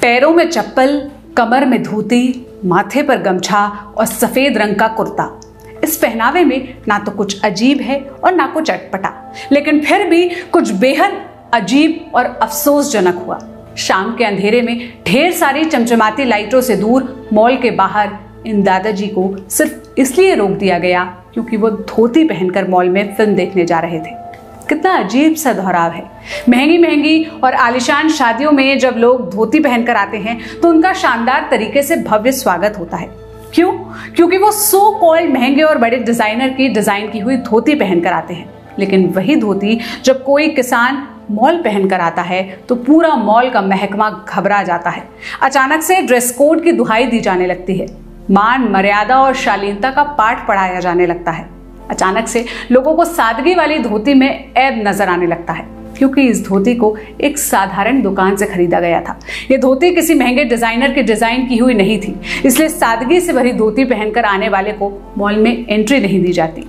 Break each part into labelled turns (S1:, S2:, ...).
S1: पैरों में चप्पल, कमर में धोती, माथे पर गमछा और सफेद रंग का कुर्ता। इस पहनावे में ना तो कुछ अजीब है और ना कुछ अटपटा, लेकिन फिर भी कुछ बेहद अजीब और अफसोसजनक हुआ। शाम के अंधेरे में ढेर सारी चमचमाती लाइटों से दूर मॉल के बाहर इन दादाजी को सिर्फ इसलिए रोक दिया गया क्योंकि वो धोती पहनकर मॉल में फिल्म देखने जा रहे थे। कितना अजीब सा दोहराव है। महंगी महंगी और आलीशान शादियों में जब लोग धोती पहनकर आते हैं तो उनका शानदार तरीके से भव्य स्वागत होता है। क्यों? क्योंकि वो सो कॉल्ड महंगे और बड़े डिजाइनर की डिजाइन की हुई धोती पहनकर आते हैं। लेकिन वही धोती जब कोई किसान मॉल पहनकर आता है तो पूरा मॉल का महकमा घबरा जाता है। अचानक से ड्रेस कोड की दुहाई दी जाने लगती है। मान मर्यादा और शालीनता का पाठ पढ़ाया जाने लगता है। अचानक से लोगों को सादगी वाली धोती में ऐब नजर आने लगता है क्योंकि इस धोती को एक साधारण दुकान से खरीदा गया था। ये धोती किसी महंगे डिजाइनर की डिजाइन की हुई नहीं थी, इसलिए सादगी से भरी धोती पहनकर आने वाले को मॉल में एंट्री नहीं दी जाती।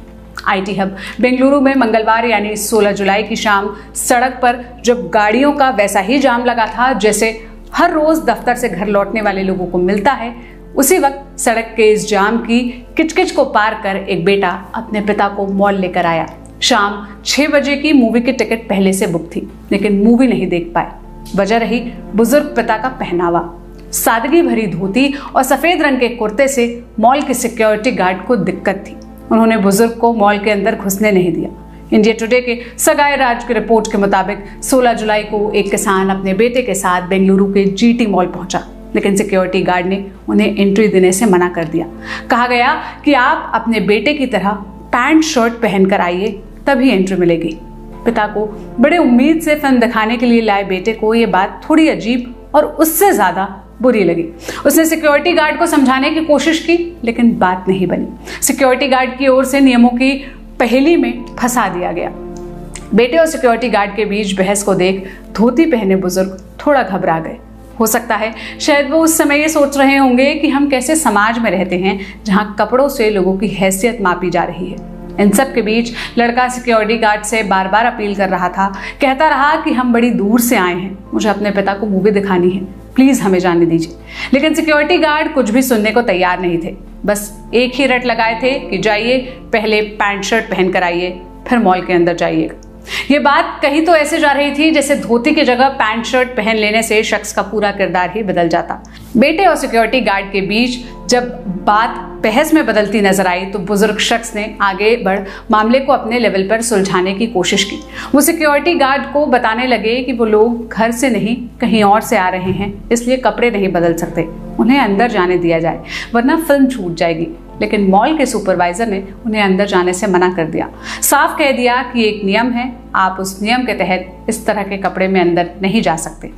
S1: आईटी हब बेंगलुरु में मंगलवार यानी 16 जुलाई की शाम सड़क पर जब गाड़ियों का वैसा ही जाम लगा था जैसे हर रोज दफ्तर से घर लौटने वाले लोगों को मिलता है, उसी वक्त सड़क के इस जाम की किचकिच को पार कर एक बेटा अपने पिता को मॉल लेकर आया। शाम 6 बजे की मूवी की टिकट पहले से बुक थी, लेकिन मूवी नहीं देख पाए। वजह रही बुजुर्ग पिता का पहनावा। सादगी भरी धोती और सफेद रंग के कुर्ते से मॉल के सिक्योरिटी गार्ड को दिक्कत थी। उन्होंने बुजुर्ग को मॉल के अंदर घुसने नहीं दिया। इंडिया टुडे के सगाई राज की रिपोर्ट के मुताबिक 16 जुलाई को एक किसान अपने बेटे के साथ बेंगलुरु के जीटी मॉल पहुंचा, लेकिन सिक्योरिटी गार्ड ने उन्हें एंट्री देने से मना कर दिया। कहा गया कि आप अपने बेटे की तरह पैंट शर्ट पहनकर आइए, तभी एंट्री मिलेगी। पिता को बड़े उम्मीद से फिल्म दिखाने के लिए लाए बेटे को ये बात थोड़ी अजीब और उससे ज्यादा बुरी लगी। उसने सिक्योरिटी गार्ड को समझाने की कोशिश की, लेकिन बात नहीं बनी। सिक्योरिटी गार्ड की ओर से नियमों की पहेली में फंसा दिया गया। बेटे और सिक्योरिटी गार्ड के बीच बहस को देख धोती पहने बुजुर्ग थोड़ा घबरा गए। हो सकता है शायद वो उस समय ये सोच रहे होंगे कि हम कैसे समाज में रहते हैं जहां कपड़ों से लोगों की हैसियत मापी जा रही है। इन सब के बीच लड़का सिक्योरिटी गार्ड से बार बार अपील कर रहा था। कहता रहा कि हम बड़ी दूर से आए हैं, मुझे अपने पिता को मूवी दिखानी है, प्लीज हमें जाने दीजिए। लेकिन सिक्योरिटी गार्ड कुछ भी सुनने को तैयार नहीं थे। बस एक ही रट लगाए थे कि जाइए, पहले पैंट शर्ट पहन कर आइए, फिर मॉल के अंदर जाइएगा। ये बात कहीं तो ऐसे जा रही थी जैसे धोती की जगह पैंट शर्ट पहन लेने से शख्स का पूरा किरदार ही बदल जाता। बेटे और सिक्योरिटी गार्ड के बीच जब बात बहस में बदलती नजर आई तो बुजुर्ग शख्स ने आगे बढ़ मामले को अपने लेवल पर सुलझाने की कोशिश की। वो सिक्योरिटी गार्ड को बताने लगे कि वो लोग घर से नहीं कहीं और से आ रहे हैं, इसलिए कपड़े नहीं बदल सकते, उन्हें अंदर जाने दिया जाए वरना फिल्म छूट जाएगी। लेकिन मॉल के सुपरवाइजर ने उन्हें अंदर जाने से मना कर दिया। साफ कह दिया कि एक नियम है, आप उस नियम के तहत इस तरह के कपड़े में अंदर नहीं जा सकते।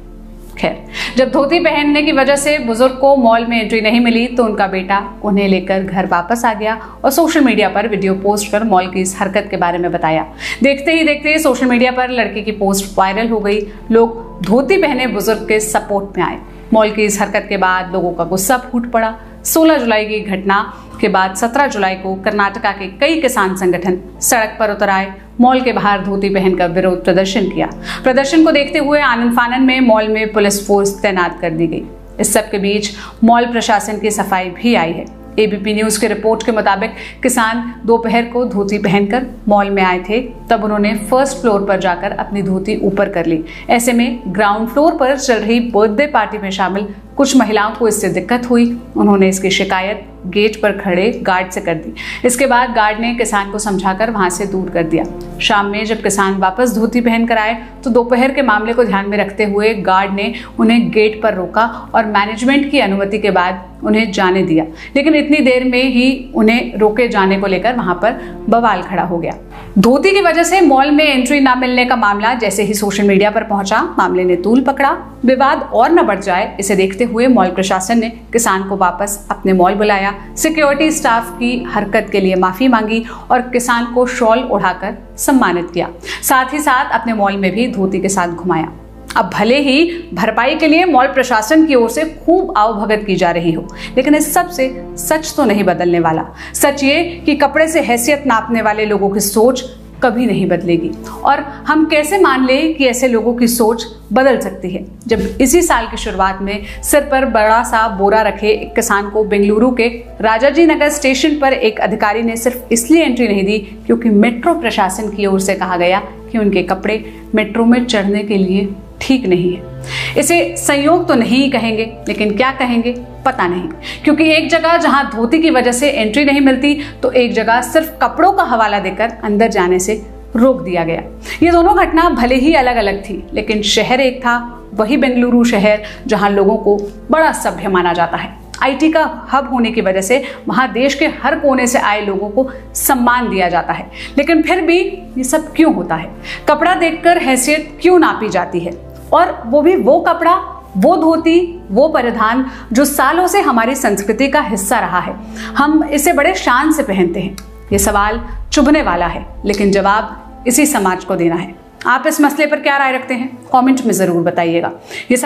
S1: खैर, जब धोती पहनने की वजह से बुजुर्ग को मॉल में एंट्री नहीं मिली तो उनका बेटा उन्हें लेकर घर वापस आ गया और सोशल मीडिया पर वीडियो पोस्ट कर मॉल की इस हरकत के बारे में बताया। देखते ही देखते सोशल मीडिया पर लड़के की पोस्ट वायरल हो गई। लोग धोती पहने बुजुर्ग के सपोर्ट में आए। मॉल की इस हरकत के बाद लोगों का गुस्सा फूट पड़ा। 16 जुलाई की घटना के बाद 17 जुलाई को कर्नाटका के कई किसान संगठन सड़क पर उतर आए, मॉल के बाहर धोती पहनकर विरोध प्रदर्शन किया। प्रदर्शन को देखते हुए आनन फानन में मॉल में पुलिस फोर्स तैनात कर दी गई। इस सब के बीच मॉल प्रशासन की सफाई भी आई है। एबीपी न्यूज के रिपोर्ट के मुताबिक किसान दोपहर को धोती पहनकर मॉल में आए थे, तब उन्होंने फर्स्ट फ्लोर पर जाकर अपनी धोती ऊपर कर ली। ऐसे में ग्राउंड फ्लोर पर चल रही बर्थडे पार्टी में शामिल कुछ महिलाओं को इससे दिक्कत हुई। उन्होंने इसकी शिकायत गेट पर खड़े गार्ड से कर दी। इसके बाद गार्ड ने किसान को समझाकर वहां से दूर कर दिया। शाम में जब किसान वापस धोती पहनकर आए तो दोपहर के मामले को ध्यान में रखते हुए गार्ड ने उन्हें गेट पर रोका और मैनेजमेंट की अनुमति के बाद उन्हें जाने दिया। लेकिन इतनी देर में ही उन्हें रोके जाने को लेकर वहां पर बवाल खड़ा हो गया। धोती की वजह से मॉल में एंट्री न मिलने का मामला जैसे ही सोशल मीडिया पर पहुंचा, मामले ने तूल पकड़ा। विवाद और न बढ़ जाए, इसे देखते हुए मॉल प्रशासन ने किसान को वापस अपने मॉल बुलाया, सिक्योरिटी स्टाफ की हरकत के लिए माफी मांगी और किसान को शॉल ओढ़ाकर सम्मानित किया। साथ ही साथ अपने मॉल में भी धोती के साथ घुमाया। अब भले ही भरपाई के लिए मॉल प्रशासन की ओर से खूब आवभगत की जा रही हो, लेकिन इस सब से सच तो नहीं बदलने वाला। सच ये कि कपड़े से हैसियत नापने वाले लोगों की सोच कभी नहीं बदलेगी। और हम कैसे मान लें कि ऐसे लोगों की सोच बदल सकती है, जब इसी साल की शुरुआत में सिर पर बड़ा सा बोरा रखे एक किसान को बेंगलुरु के राजाजी नगर स्टेशन पर एक अधिकारी ने सिर्फ इसलिए एंट्री नहीं दी क्योंकि मेट्रो प्रशासन की ओर से कहा गया कि उनके कपड़े मेट्रो में चढ़ने के लिए ठीक नहीं है। इसे संयोग तो नहीं कहेंगे, लेकिन क्या कहेंगे पता नहीं, क्योंकि एक जगह जहां धोती की वजह से एंट्री नहीं मिलती तो एक जगह सिर्फ कपड़ों का हवाला देकर अंदर जाने से रोक दिया गया। ये दोनों घटना भले ही अलग अलग थी, लेकिन शहर एक था, वही बेंगलुरु शहर जहां लोगों को बड़ा सभ्य माना जाता है। आईटी का हब होने की वजह से वहां देश के हर कोने से आए लोगों को सम्मान दिया जाता है। लेकिन फिर भी ये सब क्यों होता है? कपड़ा देखकर हैसियत क्यों नापी जाती है? और वो भी वो कपड़ा, वो धोती, वो परिधान जो सालों से हमारी संस्कृति का हिस्सा रहा है। हम इसे बड़े शान से पहनते हैं। ये सवाल चुभने वाला है, लेकिन जवाब इसी समाज को देना है। आप इस मसले पर क्या राय रखते हैं? कमेंट में जरूर बताइएगा। ये